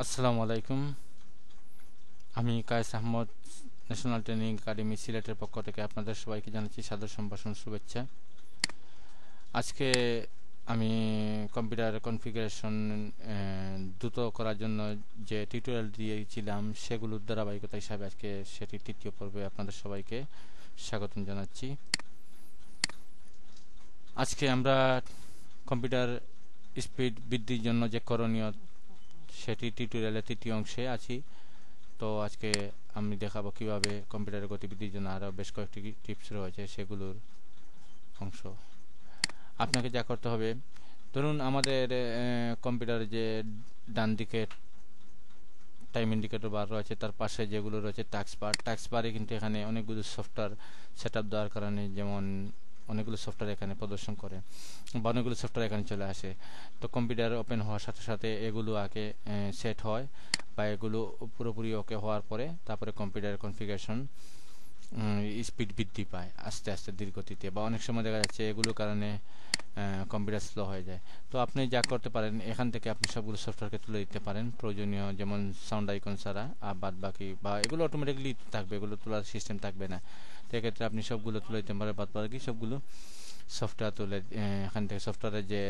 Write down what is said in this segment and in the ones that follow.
আসসালামু আলাইকুম। আমি Kayes Ahmed, national training academy সিলেটের পক্ষ থেকে আপনাদের সবাইকে জানাচ্ছি সাদর সম্ভাষণ শুভেচ্ছা। আজকে আমি কম্পিউটার কনফিগারেশন দ্রুত করার জন্য যে টিউটোরিয়াল দিয়েছিলাম সেগুলোর ধারাবাহিকতা হিসাবে আজকে সেটি তৃতীয় পর্বে আপনাদের সবাইকে স্বাগতম জানাচ্ছি। আজকে আমরা কম্পিউটার স্পিড বৃদ্ধির জন্য যে করণীয় সেটি টিউটোরিয়ালের তৃতীয় অংশে আছি। তো আজকে আমি দেখাবো কিভাবে কম্পিউটারের গতিবিধির জন্য আরও বেশ কয়েকটি টিপস রয়েছে সেগুলোর অংশ। আপনাকে যা করতে হবে, ধরুন আমাদের কম্পিউটারে যে ডান দিকে টাইম ইন্ডিকেটর বার রয়েছে তার পাশে যেগুলো রয়েছে টাস্ক বারে কিন্তু এখানে অনেকগুলো সফটওয়্যার সেট আপ দেওয়ার কারণে যেমন অনেকগুলো সফটওয়্যার এখানে প্রদর্শন করে বা অনেকগুলো সফটওয়্যার এখানে চলে আসে। তো কম্পিউটার ওপেন হওয়ার সাথে সাথে এগুলো আগে সেট হয় বা এগুলো পুরোপুরি ওকে হওয়ার পরে তারপরে কম্পিউটার কনফিগারেশন স্পিড বৃদ্ধি পায় আস্তে আস্তে ধীর গতিতে, বা অনেক সময় দেখা যাচ্ছে এগুলোর কারণে কম্পিউটার স্লো হয়ে যায়। তো আপনি যা করতে পারেন, এখান থেকে আপনি সবগুলো সফটওয়্যারকে তুলে দিতে পারেন প্রয়োজনীয়, যেমন সাউন্ড আইকন ছাড়া, আর বাদ বাকি বা এগুলো অটোমেটিকলি থাকবে, এগুলো তোলার সিস্টেম থাকবে না। তো এক্ষেত্রে আপনি সবগুলো তুলে দিতে পারেন, বাদ বাকি সবগুলো সফটওয়্যার তুলে এখান থেকে সফটওয়্যারের যে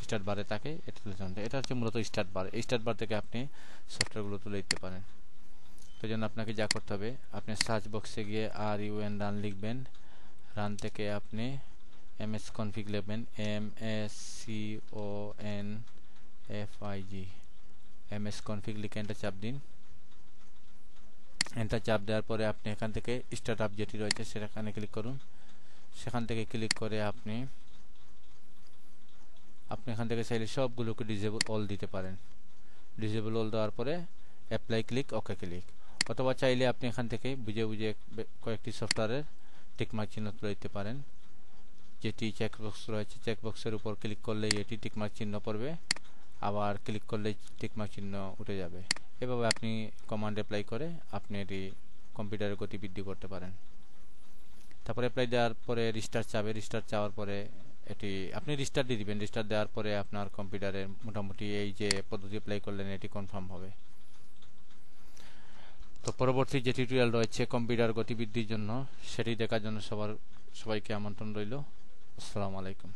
স্টার্ট বারে থাকে এটা তুলে দিতে পারেন। এটা হচ্ছে মূলত স্টার্ট বার। এই স্টার্ট বার থেকে আপনি সফটওয়্যারগুলো তুলে দিতে পারেন। তো জন্য আপনাকে যা করতে হবে, আপনি সার্চ বক্সে গিয়ে RUN লিখবেন। রান থেকে আপনি MS config লিখবেন, MSCONFIG, MS config লিখে এন্টার চাপ দিন। এন্টার চাপ দেওয়ার পরে আপনি এখান থেকে স্টার্ট আপ যেটি রয়েছে সেখানে ক্লিক করুন। সেখান থেকে ক্লিক করে আপনি এখান থেকে চাইলে সবগুলোকে ডিসেবল অল দিতে পারেন। ডিসেবল অল দেওয়ার পরে অ্যাপ্লাই ক্লিক, ওকে ক্লিক, অথবা চাইলে আপনি এখান থেকে বুঝে বুঝে কয়েকটি সফটওয়্যারের টিকমার্ক চিহ্ন তুলে দিতে পারেন। যেটি চেকবক্স রয়েছে চেকবক্সের উপর ক্লিক করলেই এটি টিকমার্ক চিহ্ন পড়বে, আবার ক্লিক করলেই টিকমার্ক চিহ্ন উঠে যাবে। এভাবে আপনি কমান্ড অ্যাপ্লাই করে আপনি এটি কম্পিউটারের গতি বৃদ্ধি করতে পারেন। তারপরে অ্যাপ্লাই দেওয়ার পরে রিস্টার্ট চাবে, রিস্টার্ট চাওয়ার পরে এটি আপনি রিস্টার্ট দিয়ে দিবেন। রিস্টার্ট দেওয়ার পরে আপনার কম্পিউটারে মোটামুটি এই যে পদ্ধতি অ্যাপ্লাই করলেন এটি কনফার্ম হবে। তো পরবর্তী যে টিউটোরিয়াল রয়েছে কম্পিউটার গতিবৃদ্ধির জন্য সেটি দেখার জন্য সবাইকে আমন্ত্রণ রইল। আসসালামু আলাইকুম।